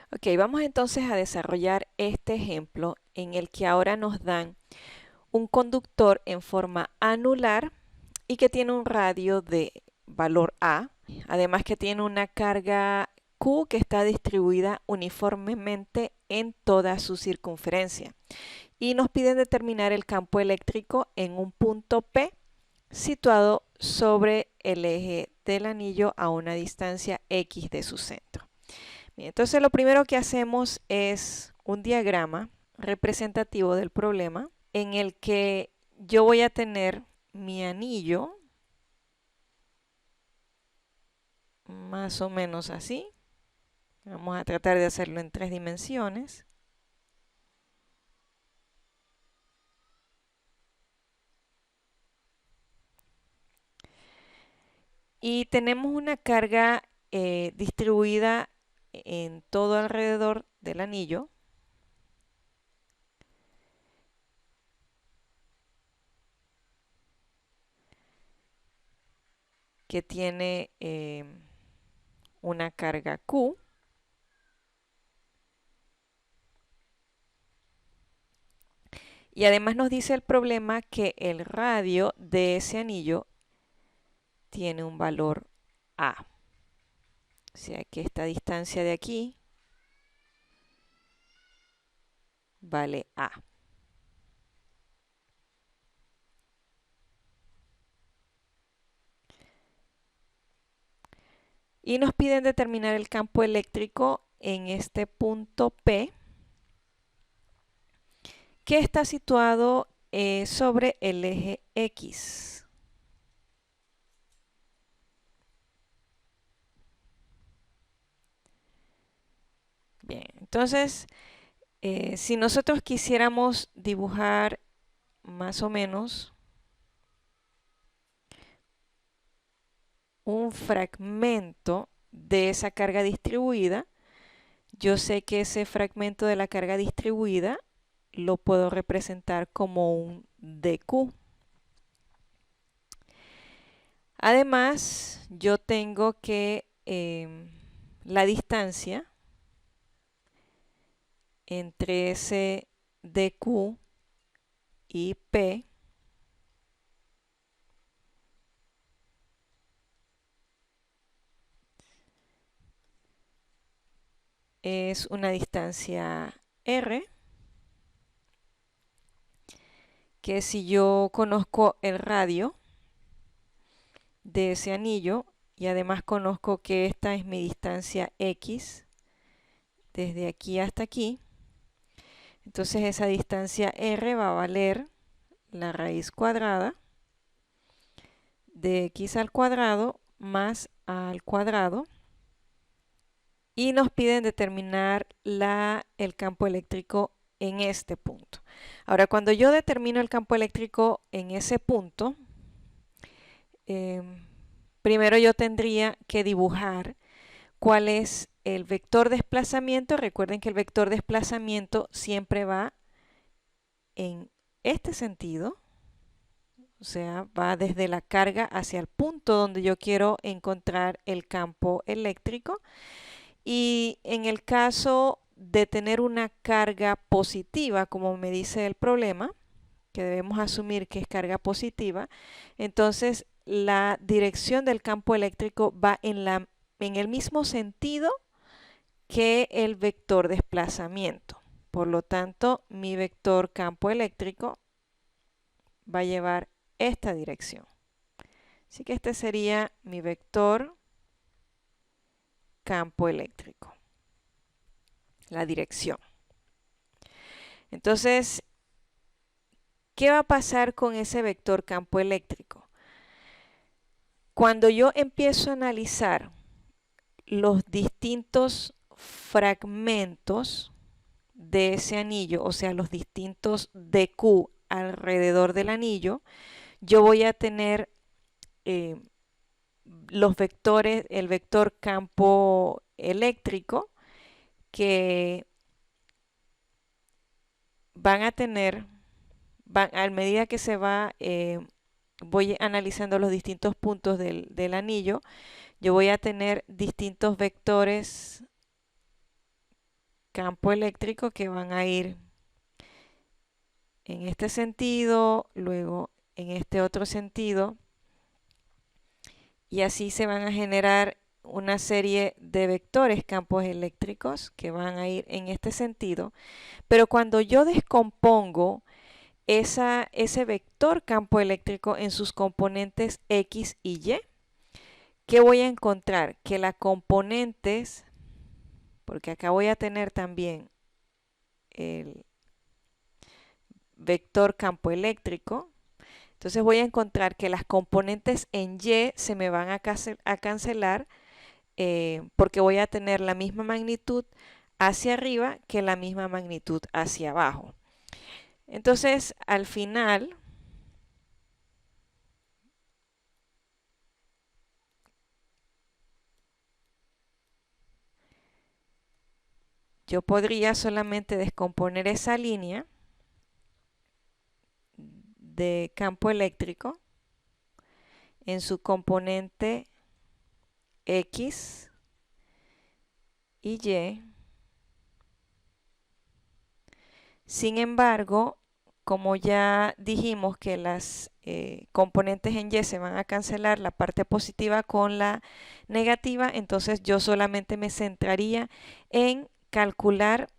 Ok, vamos entonces a desarrollar este ejemplo en el que ahora nos dan un conductor en forma anular y que tiene un radio de valor A, además que tiene una carga Q que está distribuida uniformemente en toda su circunferencia. Y nos piden determinar el campo eléctrico en un punto P situado sobre el eje del anillo a una distancia X de su centro. Bien, entonces lo primero que hacemos es un diagrama representativo del problema en el que yo voy a tener mi anillo más o menos así. Vamos a tratar de hacerlo en 3 dimensiones. Y tenemos una carga distribuida en todo alrededor del anillo. Que tiene una carga Q. Y además nos dice el problema que el radio de ese anillo tiene un valor A. O sea que esta distancia de aquí vale A. Y nos piden determinar el campo eléctrico en este punto P, que está situado sobre el eje X. Bien, entonces, si nosotros quisiéramos dibujar más o menos un fragmento de esa carga distribuida, yo sé que ese fragmento de la carga distribuida lo puedo representar como un dq. Además, yo tengo que la distancia entre ese dq y P es una distancia R, que si yo conozco el radio de ese anillo y además conozco que esta es mi distancia X desde aquí hasta aquí, entonces esa distancia R va a valer la raíz cuadrada de X al cuadrado más A al cuadrado. Y nos piden determinar el campo eléctrico en este punto. Ahora, cuando yo determino el campo eléctrico en ese punto, primero yo tendría que dibujar cuál es el vector desplazamiento. Recuerden que el vector desplazamiento siempre va en este sentido, o sea, va desde la carga hacia el punto donde yo quiero encontrar el campo eléctrico. Y en el caso de tener una carga positiva, como me dice el problema, que debemos asumir que es carga positiva, entonces la dirección del campo eléctrico va en el mismo sentido que el vector desplazamiento. Por lo tanto, mi vector campo eléctrico va a llevar esta dirección. Así que este sería mi vector campo eléctrico, la dirección. Entonces, ¿qué va a pasar con ese vector campo eléctrico? Cuando yo empiezo a analizar los distintos fragmentos de ese anillo, o sea, los distintos dq alrededor del anillo, yo voy a tener los vectores, el vector campo eléctrico, que van a tener, a medida que se va, voy analizando los distintos puntos del anillo, yo voy a tener distintos vectores campo eléctrico que van a ir en este sentido, luego en este otro sentido, y así se van a generar una serie de vectores campos eléctricos que van a ir en este sentido. Pero cuando yo descompongo ese vector campo eléctrico en sus componentes X y Y, ¿qué voy a encontrar? Que las componentes, porque acá voy a tener también el vector campo eléctrico, entonces voy a encontrar que las componentes en Y se me van a cancelar porque voy a tener la misma magnitud hacia arriba que la misma magnitud hacia abajo. Entonces, al final, yo podría solamente descomponer esa línea de campo eléctrico en su componente X y Y. Sin embargo, como ya dijimos que las componentes en Y se van a cancelar la parte positiva con la negativa, entonces yo solamente me centraría en calcular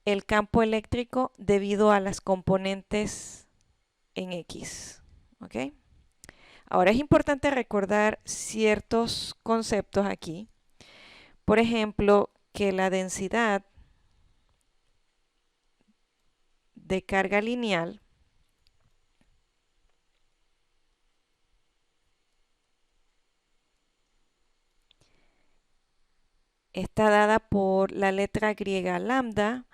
el campo eléctrico debido a las componentes en X. ¿Ok? Ahora es importante recordar ciertos conceptos aquí. Por ejemplo, que la densidad de carga lineal está dada por la letra griega lambda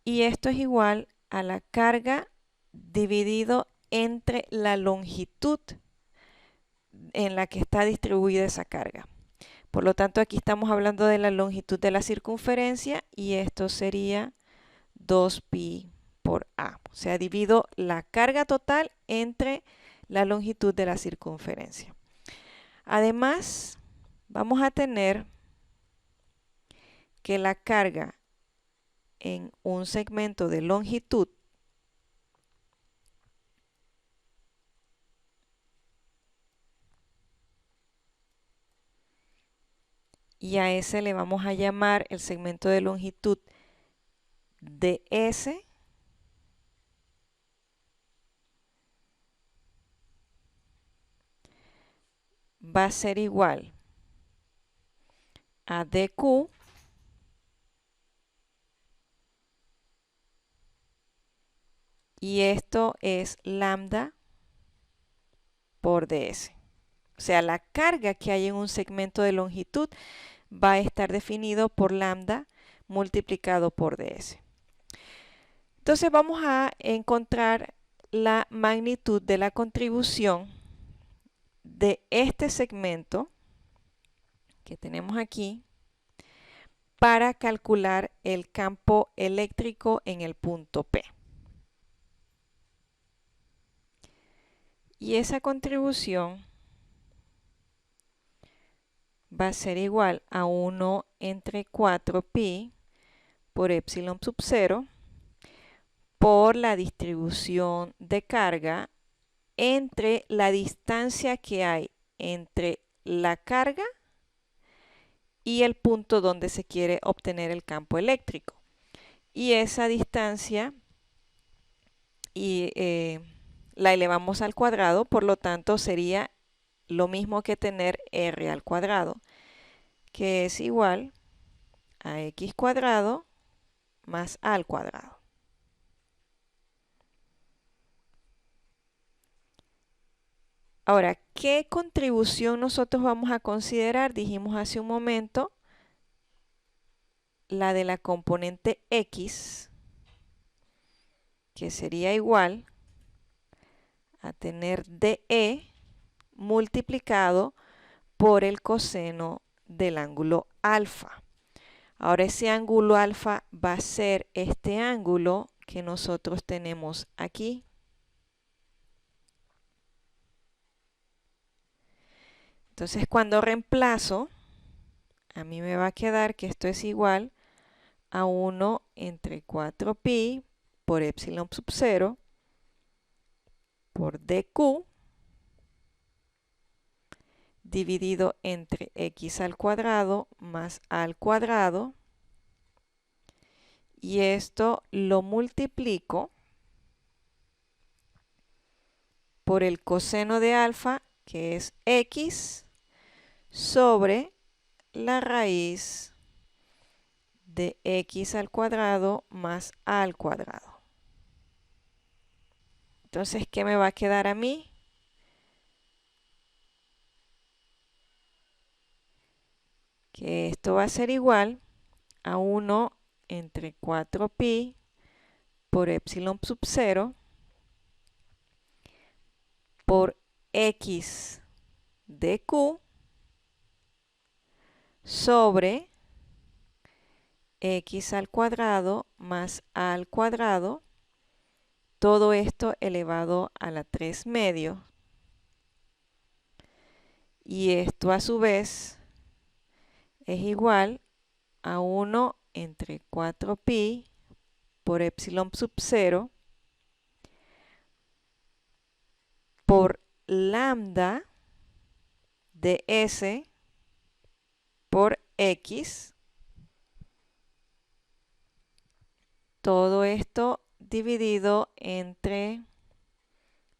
y esto es igual a la carga dividido entre la longitud en la que está distribuida esa carga. Por lo tanto, aquí estamos hablando de la longitud de la circunferencia y esto sería 2pi por a. O sea, divido la carga total entre la longitud de la circunferencia. Además, vamos a tener que la carga en un segmento de longitud y a ese le vamos a llamar el segmento de longitud ds, va a ser igual a dq y esto es lambda por ds. O sea, la carga que hay en un segmento de longitud va a estar definido por lambda multiplicado por ds. Entonces vamos a encontrar la magnitud de la contribución de este segmento que tenemos aquí para calcular el campo eléctrico en el punto P. Y esa contribución va a ser igual a 1 entre 4pi por epsilon sub 0 por la distribución de carga entre la distancia que hay entre la carga y el punto donde se quiere obtener el campo eléctrico. Y esa distancia la elevamos al cuadrado, por lo tanto sería lo mismo que tener r al cuadrado, que es igual a x cuadrado más a al cuadrado. Ahora, ¿qué contribución nosotros vamos a considerar? Dijimos hace un momento la de la componente x, que sería igual a tener dE multiplicado por el coseno del ángulo alfa. Ahora ese ángulo alfa va a ser este ángulo que nosotros tenemos aquí. Entonces cuando reemplazo, a mí me va a quedar que esto es igual a 1 entre 4pi por epsilon sub 0 por dq dividido entre x al cuadrado más a al cuadrado, y esto lo multiplico por el coseno de alfa, que es x, sobre la raíz de x al cuadrado más a al cuadrado. Entonces, ¿qué me va a quedar a mí? Que esto va a ser igual a 1 entre 4pi por epsilon sub 0 por x de q sobre x al cuadrado más a al cuadrado, todo esto elevado a la 3 medios. Y esto a su vez es igual a 1 entre 4pi por epsilon sub 0 por lambda de s por x. Todo esto dividido entre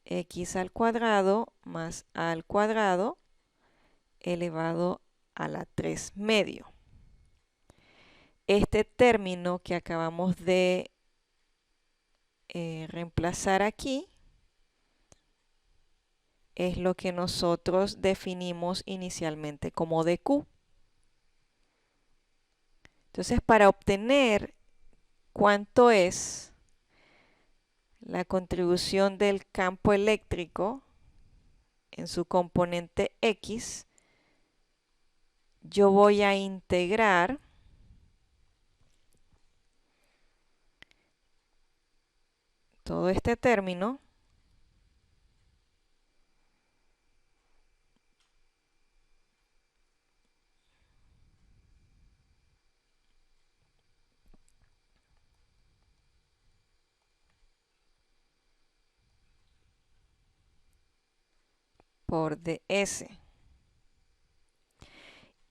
x al cuadrado más a al cuadrado elevado a la 3 medio. Este término que acabamos de reemplazar aquí es lo que nosotros definimos inicialmente como dq. Entonces, para obtener cuánto es la contribución del campo eléctrico en su componente x, yo voy a integrar todo este término por ds.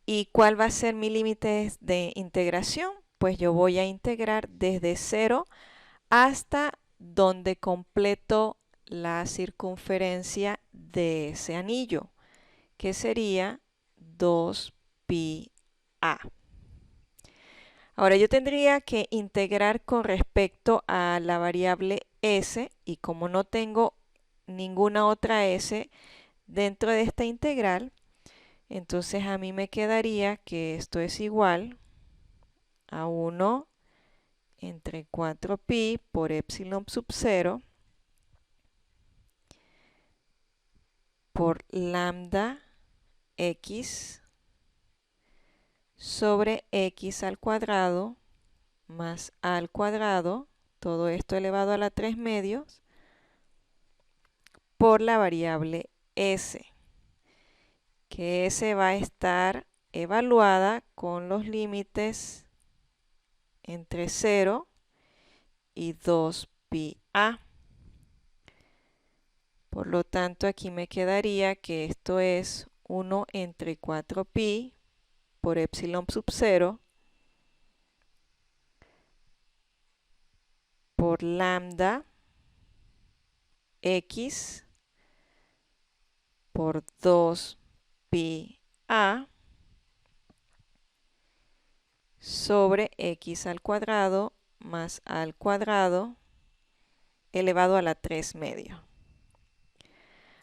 ¿Y cuál va a ser mi límite de integración? Pues yo voy a integrar desde 0 hasta donde completo la circunferencia de ese anillo, que sería 2pi a. Ahora yo tendría que integrar con respecto a la variable s, y como no tengo ninguna otra s dentro de esta integral, entonces a mí me quedaría que esto es igual a 1 entre 4pi por epsilon sub 0 por lambda x sobre x al cuadrado más a al cuadrado, todo esto elevado a la 3 medios, por la variable s, que s va a estar evaluada con los límites entre 0 y 2pi a. Por lo tanto, aquí me quedaría que esto es 1 entre 4pi por epsilon sub 0 por lambda x por 2pi a sobre x al cuadrado más a al cuadrado elevado a la 3 medios.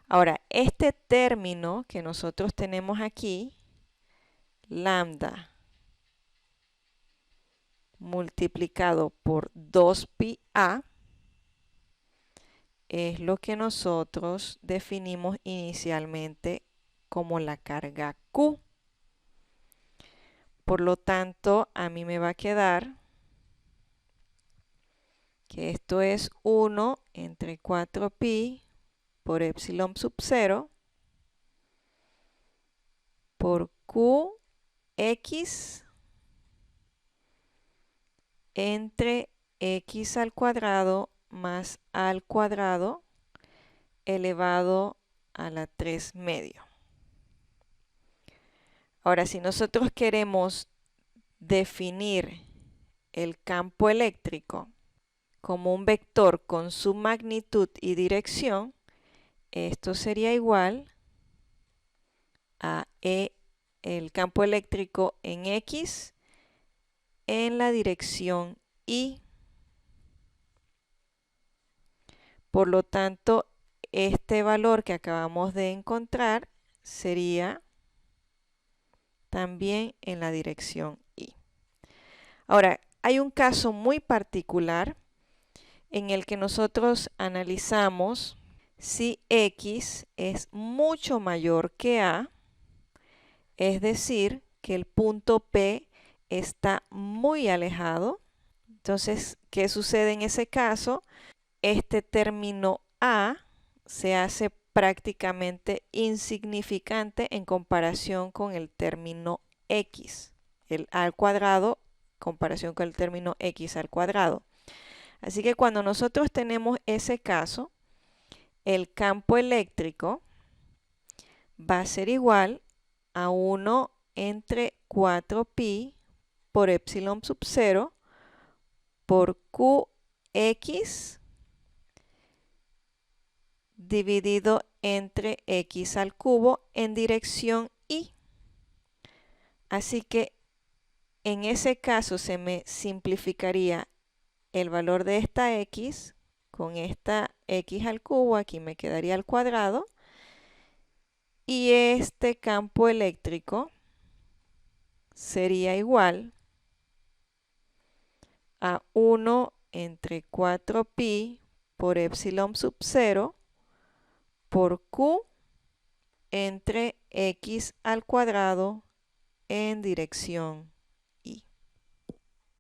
Ahora, este término que nosotros tenemos aquí, lambda multiplicado por 2pi a, es lo que nosotros definimos inicialmente como la carga Q. Por lo tanto, a mí me va a quedar que esto es 1 entre 4pi por epsilon sub 0 por qx entre x al cuadrado más al cuadrado elevado a la 3 medio. Ahora, si nosotros queremos definir el campo eléctrico como un vector con su magnitud y dirección, esto sería igual a el campo eléctrico en X en la dirección Y. Por lo tanto, este valor que acabamos de encontrar sería también en la dirección Y. Ahora, hay un caso muy particular en el que nosotros analizamos si X es mucho mayor que A, es decir, que el punto P está muy alejado. Entonces, ¿qué sucede en ese caso? Este término A se hace prácticamente insignificante en comparación con el término X, el A al cuadrado, en comparación con el término X al cuadrado. Así que cuando nosotros tenemos ese caso, el campo eléctrico va a ser igual a 1 entre 4pi por epsilon sub 0 por qx dividido entre x al cubo en dirección y. Así que en ese caso se me simplificaría el valor de esta x con esta x al cubo, aquí me quedaría al cuadrado, y este campo eléctrico sería igual a 1 entre 4pi por epsilon sub 0 por q entre x al cuadrado en dirección